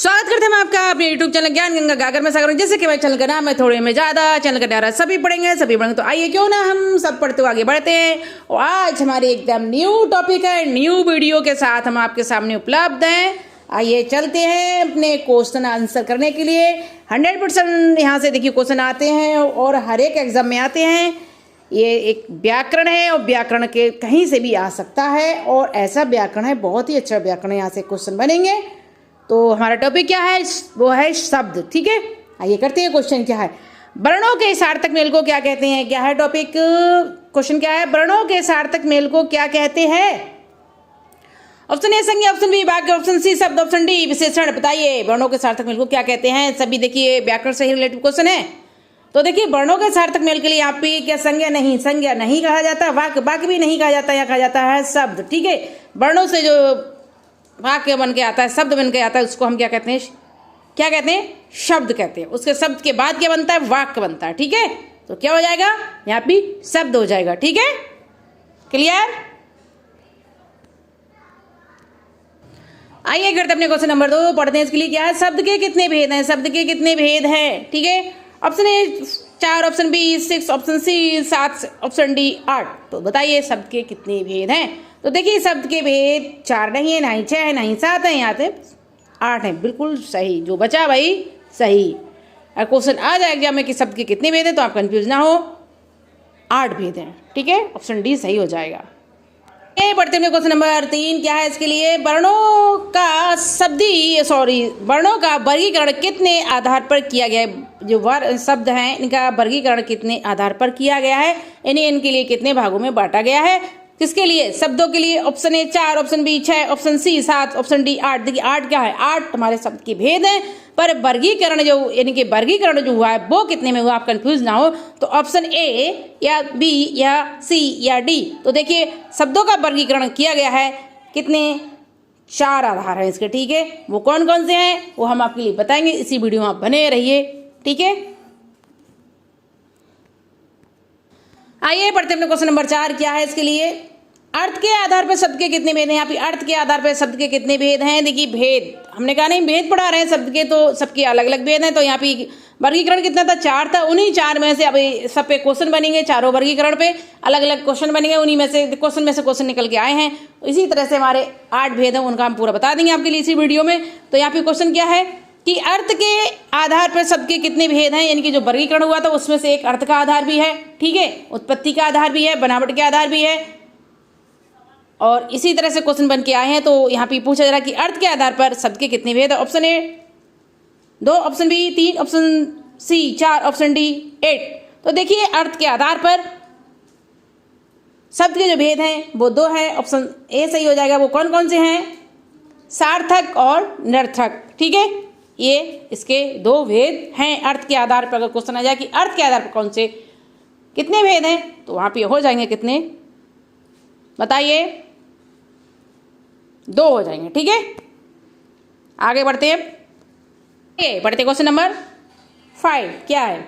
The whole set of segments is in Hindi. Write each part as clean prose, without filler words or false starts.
स्वागत करते हैं हम आपका अपने YouTube चैनल ज्ञान गंगा गागर में सागर। जैसे कि भाई चैनल का नाम है थोड़े में ज़्यादा, चैनल का नारा सभी पढ़ेंगे। तो आइए क्यों ना हम सब पढ़ते हुए आगे बढ़ते हैं। और आज हमारी एकदम न्यू टॉपिक है, न्यू वीडियो के साथ हम आपके सामने उपलब्ध हैं। आइए चलते हैं अपने क्वेश्चन आंसर करने के लिए। 100% यहाँ से देखिए क्वेश्चन आते हैं और हर एक एग्जाम में आते हैं। ये एक व्याकरण है और व्याकरण के कहीं से भी आ सकता है और ऐसा व्याकरण है, बहुत ही अच्छा व्याकरण, यहाँ से क्वेश्चन बनेंगे। तो हमारा टॉपिक क्या है, वो है शब्द। ठीक है, आइए करते हैं। क्वेश्चन क्या है, वर्णों के सार्थक मेल को क्या कहते हैं। क्या है टॉपिक, क्वेश्चन क्या है, वर्णों के सार्थक मेल को क्या कहते हैं। ऑप्शन ए संज्ञा, ऑप्शन बी वाक्य, ऑप्शन सी शब्द, ऑप्शन डी विशेषण। बताइए वर्णों के सार्थक मेल को क्या कहते हैं। सभी देखिए व्याकरण से ही रिलेटेड क्वेश्चन है। तो देखिए वर्णों के सार्थक मेल के लिए यहाँ पे क्या संज्ञा नहीं कहा जाता, वाक्य भी नहीं कहा जाता, या कहा जाता है शब्द। ठीक है, वर्णों से जो वाक्य बन के आता है, शब्द बन के आता है, उसको हम क्या कहते हैं, शब्द कहते हैं। उसके शब्द के बाद क्या बनता है, वाक्य बनता है। ठीक है, तो क्या हो जाएगा, यहाँ पे शब्द हो जाएगा। ठीक है, क्लियर। आइए करते अपने क्वेश्चन नंबर 2 पढ़ते हैं। इसके लिए क्या है, शब्द के कितने भेद हैं। शब्द के कितने भेद हैं। ठीक है, option A 4, option B 6, option C 7, option D 8। तो बताइए शब्द के कितने भेद हैं। तो देखिए शब्द के भेद 4 नहीं है, ना ही 6 है, ना ही 7 है, यहाँ पे 8 है। बिल्कुल सही, जो बचा भाई सही। अगर क्वेश्चन आ जाए एग्जाम में कि शब्द के कितने भेद हैं तो आप कंफ्यूज ना हो, 8 भेद हैं। ठीक है, ऑप्शन डी सही हो जाएगा। ये पढ़ते हैं क्वेश्चन नंबर 3 क्या है। इसके लिए वर्णों का वर्णों का वर्गीकरण कितने आधार पर किया गया है। जो शब्द हैं इनका वर्गीकरण कितने आधार पर किया गया है, इन्हें इनके लिए कितने भागों में बांटा गया है। किसके लिए, शब्दों के लिए। Option A 4, option B 6, option C 7, option D 8। देखिए 8 क्या है, 8 हमारे शब्द के भेद हैं, पर वर्गीकरण जो इनके वर्गीकरण जो हुआ है वो कितने में हुआ, आप कंफ्यूज ना हो। तो ऑप्शन ए या बी या सी या डी। तो देखिए शब्दों का वर्गीकरण किया गया है कितने, 4 आधार हैं इसके। ठीक है, वो कौन कौन से हैं वो हम आपके लिए बताएंगे, इसी वीडियो में आप बने रहिए। ठीक है, आइए पढ़ते हैं क्वेश्चन नंबर 4 क्या है। इसके लिए अर्थ के आधार पर शब्द के कितने भेद हैं। यहाँ पे अर्थ के आधार पर शब्द के कितने भेद हैं। देखिए भेद हमने कहा नहीं, भेद पढ़ा रहे हैं शब्द के, तो सबके अलग अलग भेद हैं। तो यहाँ पे वर्गीकरण कितना था, 4 था। उन्हीं 4 में से अभी सब पे क्वेश्चन बनेंगे, चारों वर्गीकरण पे अलग अलग क्वेश्चन बनेंगे। उन्हीं में से क्वेश्चन निकल के आए हैं। इसी तरह से हमारे 8 भेद हैं, उनका हम पूरा बता देंगे आपके लिए इसी वीडियो में। तो यहाँ पे क्वेश्चन क्या है कि अर्थ के आधार पर शब्द के कितने भेद हैं, यानी कि जो वर्गीकरण हुआ था उसमें से एक अर्थ का आधार भी है। ठीक है, उत्पत्ति का आधार भी है, बनावट के आधार भी है, और इसी तरह से क्वेश्चन बन के आए हैं। तो यहाँ पे पूछा जा रहा है कि अर्थ के आधार पर शब्द के कितने भेद है। Option A 2, option B 3, option C 4, option D 8। तो देखिए अर्थ के आधार पर शब्द के जो भेद हैं वो 2 हैं। ऑप्शन ए सही हो जाएगा। वो कौन कौन से हैं, सार्थक और निरर्थक। ठीक है, ये इसके 2 भेद हैं अर्थ के आधार पर। अगर क्वेश्चन आ जाए कि अर्थ के आधार पर कौन से कितने भेद हैं, तो वहाँ पे हो जाएंगे कितने, बताइए, 2 हो जाएंगे। ठीक है, आगे बढ़ते हैं। क्वेश्चन नंबर 5 क्या है,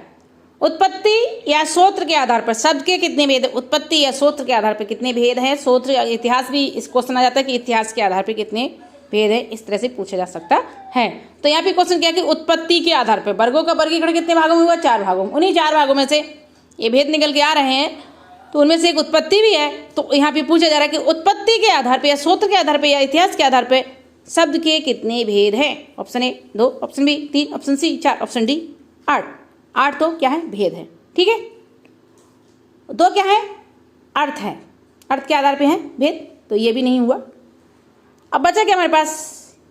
उत्पत्ति या सूत्र के आधार पर शब्द के कितने भेद है। उत्पत्ति या सूत्र के आधार पर कितने भेद हैं। सूत्र इतिहास भी इस क्वेश्चन आ जाता है कि इतिहास के आधार पर कितने भेद है, इस तरह से पूछा जा सकता है। तो यहाँ पे क्वेश्चन क्या है कि उत्पत्ति के आधार पर वर्गों का वर्गीकरण कितने भागों में हुआ, 4 भागों में। उन्हीं 4 भागों में से ये भेद निकल के आ रहे हैं, तो उनमें से एक उत्पत्ति भी है। तो यहाँ पे पूछा जा रहा है कि उत्पत्ति के आधार पर या सूत्र के आधार पर या इतिहास के आधार पर शब्द के कितने भेद हैं। Option A 2, option B 3, option C 4, option D 8। 8 तो क्या है, भेद है। ठीक है, 2 क्या है, अर्थ है, अर्थ के आधार पे है भेद, तो ये भी नहीं हुआ। अब बचा क्या हमारे पास,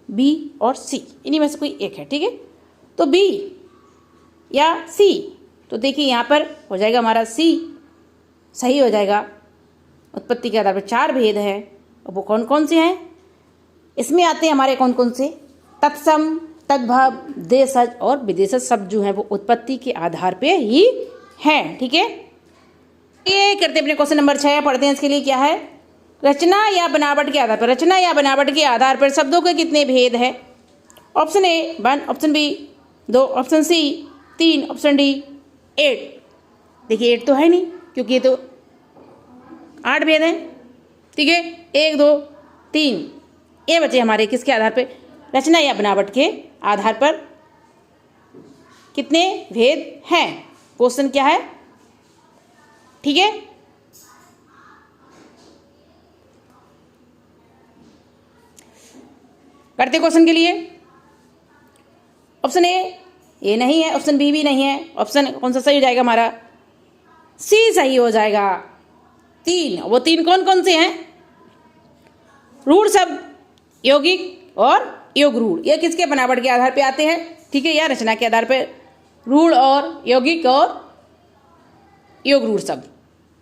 बी और सी, इन्हीं में से कोई एक है। ठीक है, तो बी या सी। तो देखिए यहाँ पर हो जाएगा हमारा सी सही हो जाएगा। उत्पत्ति के आधार पर 4 भेद हैं, और वो कौन कौन से हैं, इसमें आते हैं हमारे कौन कौन से, तत्सम, तद्भव, देशज और विदेशज शब्द जो है वो उत्पत्ति के आधार पे ही हैं। ठीक है, ये करते हैं अपने क्वेश्चन नंबर 6 पढ़ते हैं। इसके लिए क्या है, रचना या बनावट के आधार पर, रचना या बनावट के आधार पर शब्दों के कितने भेद है। Option A 1, option B 2, option C 3, option D 8। देखिए 8 तो है नहीं, क्योंकि ये तो 8 भेद हैं। ठीक है, 1 2 3 ये बचे हमारे किसके आधार पे, रचना या बनावट के आधार पर कितने भेद हैं? क्वेश्चन क्या है? ठीक है, करते क्वेश्चन के लिए। ऑप्शन ए नहीं है, ऑप्शन बी भी नहीं है, ऑप्शन कौन सा सही हो जाएगा हमारा? सी सही हो जाएगा। 3, वो 3 कौन कौन से हैं? रूढ़ शब्द, यौगिक और योग रूढ़, ये किसके बनावट के आधार पे आते हैं? ठीक है, या रचना के आधार पर रूढ़ और यौगिक और योग रूढ़ शब्द,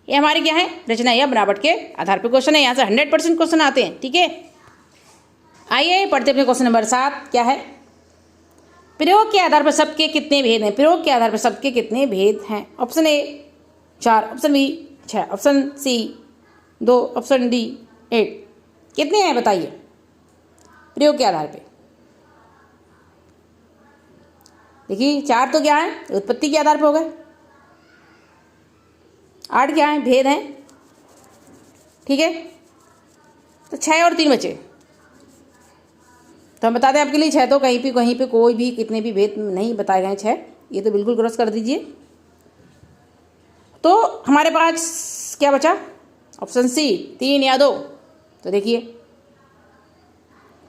ये हमारे क्या है? रचना या बनावट के आधार पर क्वेश्चन है। यहाँ से 100% क्वेश्चन आते हैं। ठीक है, आइए पढ़ते अपने क्वेश्चन नंबर 7। क्या है? प्रयोग के आधार पर शब्द के कितने भेद हैं? प्रयोग के आधार पर शब्द के कितने भेद हैं? Option A 4, option B 6, option C 2, option D 8। कितने हैं बताइए प्रयोग के आधार पे? देखिए 4 तो क्या है? उत्पत्ति के आधार पर हो गए। 8 क्या है? भेद हैं। ठीक है, तो 6 और 3 बचे। तो हम बता दें आपके लिए 6 तो कहीं पे कोई भी कितने भी भेद नहीं बताए गए 6, ये तो बिल्कुल क्रॉस कर दीजिए। तो हमारे पास क्या बचा? ऑप्शन सी 3 या 2। तो देखिए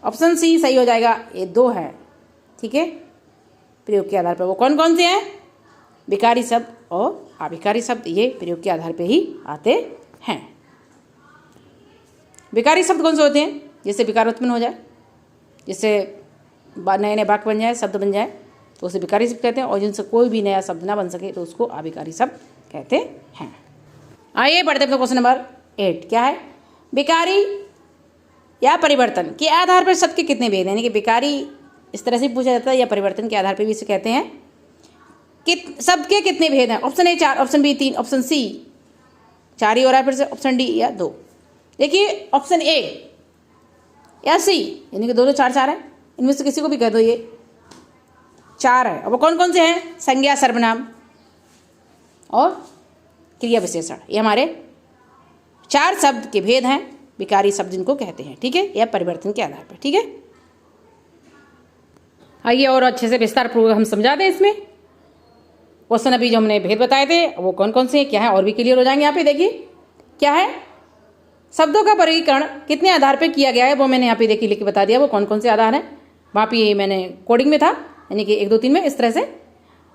ऑप्शन सी सही हो जाएगा, ये 2 है। ठीक है, प्रयोग के आधार पर वो कौन कौन से हैं? विकारी शब्द और अविकारी शब्द, ये प्रयोग के आधार पर ही आते हैं। विकारी शब्द कौन से होते हैं? जैसे विकार उत्पन्न हो जाए, जिससे नए नए वाक्य बन जाए, शब्द बन जाए, तो उसे विकारी शब्द कहते हैं। और जिनसे कोई भी नया शब्द ना बन सके तो उसको अविकारी शब्द कहते हैं। आइए बढ़ते हैं क्वेश्चन नंबर 8। क्या है? विकारी या परिवर्तन के आधार पर शब्द के कितने भेद हैं? यानी कि विकारी इस तरह से पूछा जाता है, या परिवर्तन के आधार पर भी इसे कहते हैं। शब्द के कितने भेद हैं? Option A 4, option B 3, option C 4 ही हो रहा है फिर से, ऑप्शन डी या 2। देखिए ऑप्शन ए या सी, यानी कि दोनों 4 है, इनमें से किसी को भी कह दो, ये 4 है। अब वो कौन कौन से हैं? संज्ञा, सर्वनाम और क्रिया विशेषण, ये हमारे 4 शब्द के भेद हैं, विकारी शब्द जिनको कहते हैं। ठीक है, या परिवर्तन के आधार पर। ठीक है, आइए और अच्छे से विस्तार पूर्वक हम समझा दें इसमें। क्वेश्चन अभी जो हमने भेद बताए थे वो कौन कौन से हैं, क्या है, और भी क्लियर हो जाएंगे। यहाँ पे देखिए क्या है? शब्दों का वर्गीकरण कितने आधार पे किया गया है, वो मैंने यहाँ पे देखिए लिख के बता दिया, वो कौन कौन से आधार हैं। वहाँ पे मैंने कोडिंग में था, यानी कि 1 2 3 में इस तरह से।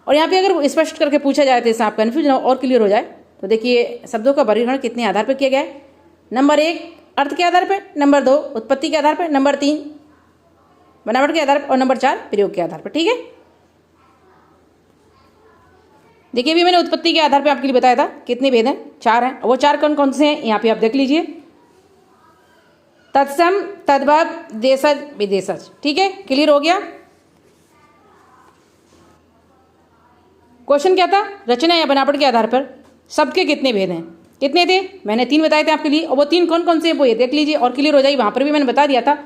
और यहाँ पे अगर स्पष्ट करके पूछा जाए तो इससे आप कन्फ्यूज ना हो और क्लियर हो जाए, तो देखिए शब्दों का वर्गीकरण कितने आधार पर किया गया है। नंबर 1 अर्थ के आधार पर, नंबर 2 उत्पत्ति के आधार पर, नंबर 3 बनावट के आधार पर, और नंबर 4 प्रयोग के आधार पर। ठीक है, देखिए अभी मैंने उत्पत्ति के आधार पर आपके लिए बताया था कितने भेद हैं, 4 हैं। वो 4 कौन कौन से हैं यहाँ पे आप देख लीजिए। तत्सम, तद्भव, देशज, विदेशज। ठीक है, क्लियर हो गया। क्वेश्चन क्या था? रचना या बनावट के आधार पर शब्द के कितने भेद हैं? कितने थे? मैंने 3 बताए थे आपके लिए, और वो 3 कौन कौन से हैं वो ये देख लीजिए और क्लियर हो जाएगी। वहाँ पर भी मैंने बता दिया था।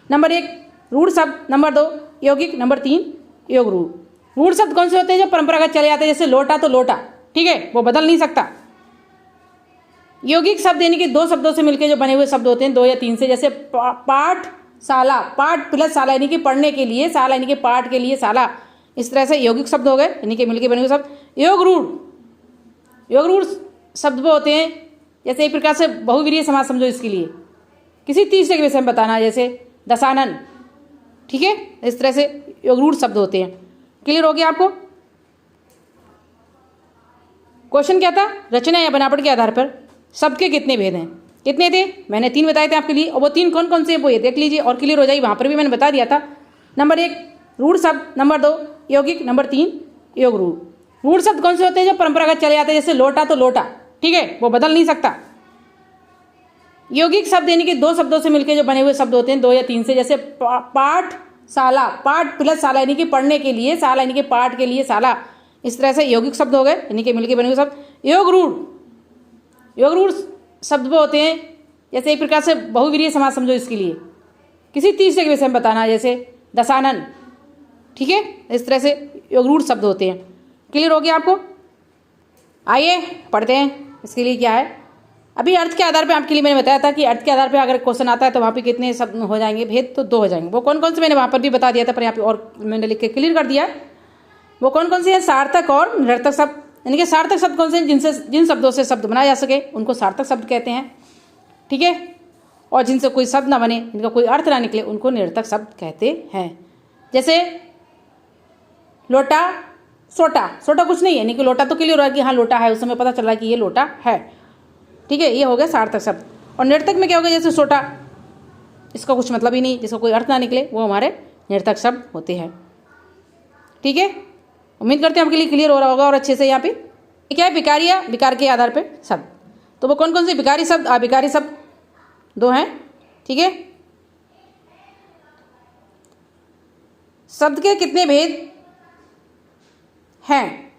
नंबर 1 रूढ़ शब्द, नंबर 2 यौगिक, नंबर 3 योग रूढ़। रूढ़ शब्द कौन से होते हैं? जो परंपरागत चले जाते हैं, जैसे लोटा तो लोटा, ठीक है, वो बदल नहीं सकता। यौगिक शब्द यानी कि 2 शब्दों से मिलकर जो बने हुए शब्द होते हैं, 2 या 3 से, जैसे पाठशाला, पाठ प्लस शाला यानी कि पढ़ने के लिए, शाला यानी कि पाठ के लिए शाला, इस तरह से यौगिक शब्द हो गए, यानी कि मिलकर बने हुए शब्द। योग रूढ़, योग रूढ़ शब्द वो होते हैं जैसे एक प्रकार से बहुवीरीय समास समझो इसके लिए, किसी तीसरे के विषय में बताना, जैसे दशानन। ठीक है, इस तरह से योग रूढ़ शब्द होते हैं। क्लियर हो गया आपको? क्वेश्चन क्या था? रचना या बनावट के आधार पर शब्द के कितने भेद हैं? कितने थे? मैंने 3 बताए थे आपके लिए, और वो 3 कौन कौन से हैं वो ये देख लीजिए और क्लियर हो जाएगी। वहाँ पर भी मैंने बता दिया था। नंबर 1 रूढ़ शब्द, नंबर 2 यौगिक, नंबर 3 योग रूढ़। रूढ़ शब्द कौन से होते हैं? जो परंपरागत चले जाते हैं, जैसे लोटा तो लोटा, ठीक है, वो बदल नहीं सकता। यौगिक शब्द यानी कि 2 शब्दों से मिलकर जो बने हुए शब्द होते हैं, 2 या 3 से, जैसे पाठशाला, पाठ प्लस शाला यानी कि पढ़ने के लिए, शाला यानी कि पाठ के लिए शाला, इस तरह से यौगिक शब्द हो गए, यानी कि मिलकर बने हुए शब्द। योग रूढ़, योग रूढ़ शब्द वो होते हैं जैसे एक प्रकार से बहुवीरीय समास समझो इसके लिए, किसी तीसरे के विषय में बताना, जैसे दशानन। ठीक है, इस तरह से योग रूढ़ शब्द होते हैं। क्लियर हो गया आपको? आइए पढ़ते हैं इसके लिए क्या है। अभी अर्थ के आधार पे आपके लिए मैंने बताया था कि अर्थ के आधार पे अगर क्वेश्चन आता है तो वहाँ पे कितने शब्द हो जाएंगे भेद, तो 2 हो जाएंगे। वो कौन कौन से मैंने वहाँ पर भी बता दिया था, पर यहाँ पे और मैंने लिख के क्लियर कर दिया। वो कौन कौन से हैं? सार्थक और निरर्थक शब्द। यानी कि सार्थक शब्द कौन से हैं? जिन शब्दों से शब्द बनाया जा सके उनको सार्थक शब्द कहते हैं, ठीक है। और जिनसे कोई शब्द ना बने, जिनका कोई अर्थ ना निकले, उनको निरर्थक शब्द कहते हैं। जैसे लोटा, सोटा। सोटा कुछ नहीं है, यानी कि लोटा तो क्लियर हो रहा है कि हाँ लोटा है, उस समय पता चल रहा है कि ये लोटा है, ठीक है। ये हो गया सार्थक शब्द। और निरर्थक में क्या हो गया? जैसे सोटा, इसका कुछ मतलब ही नहीं, जिसका कोई अर्थ ना निकले, वो हमारे निरर्थक शब्द होते हैं, ठीक है। उम्मीद करते हैं आपके लिए क्लियर हो रहा होगा और अच्छे से। यहाँ पे क्या है? विकारिया, विकार के आधार पे शब्द। तो वो कौन कौन से विकारी शब्द, अविकारी शब्द 2 हैं, ठीक है। शब्द के कितने भेद हैं?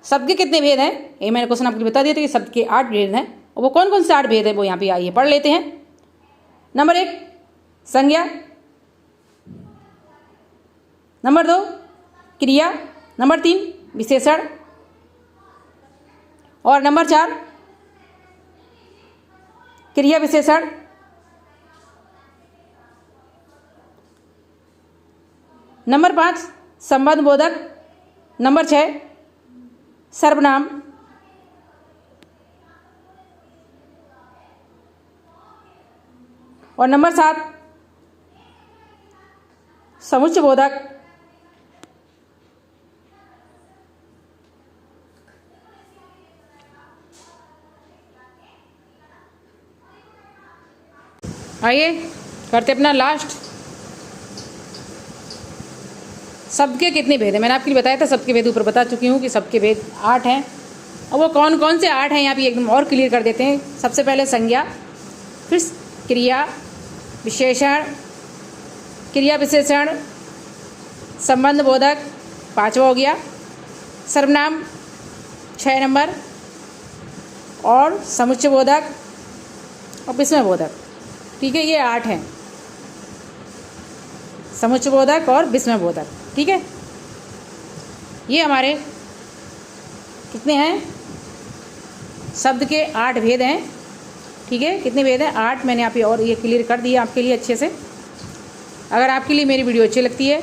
शब्द के कितने भेद हैं? ये मैंने क्वेश्चन आपको बता दिया था कि शब्द के 8 भेद हैं। और वो कौन कौन से 8 भेद हैं वो यहाँ पे आइए पढ़ लेते हैं। नंबर 1 संज्ञा, नंबर 2 क्रिया, नंबर 3 विशेषण, और नंबर 4 क्रिया विशेषण, नंबर 5 संबंध बोधक, नंबर 6 सर्वनाम, और नंबर 7 समुच्चय बोधक। आइए करते अपना लास्ट। शब्द के कितने भेद हैं? मैंने आपके लिए बताया था, शब्द के भेद ऊपर बता चुकी हूँ कि शब्द के भेद 8 हैं। और वो कौन कौन से 8 हैं यहाँ पे एकदम और क्लियर कर देते हैं। सबसे पहले संज्ञा, फिर क्रिया विशेषण, क्रिया विशेषण, संबंध बोधक 5वां हो गया, सर्वनाम 6 नंबर, और समुच्चय बोधक और विस्मय बोधक, ठीक है। ये 8 हैं, समुच्चय बोधक और विस्मय बोधक, ठीक है। ये हमारे कितने हैं? शब्द के 8 भेद हैं, ठीक है। कितने भेद हैं? 8 मैंने यहाँ पे और ये क्लियर कर दिया आपके लिए अच्छे से। अगर आपके लिए मेरी वीडियो अच्छी लगती है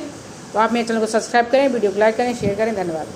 तो आप मेरे चैनल को सब्सक्राइब करें, वीडियो को लाइक करें, शेयर करें। धन्यवाद।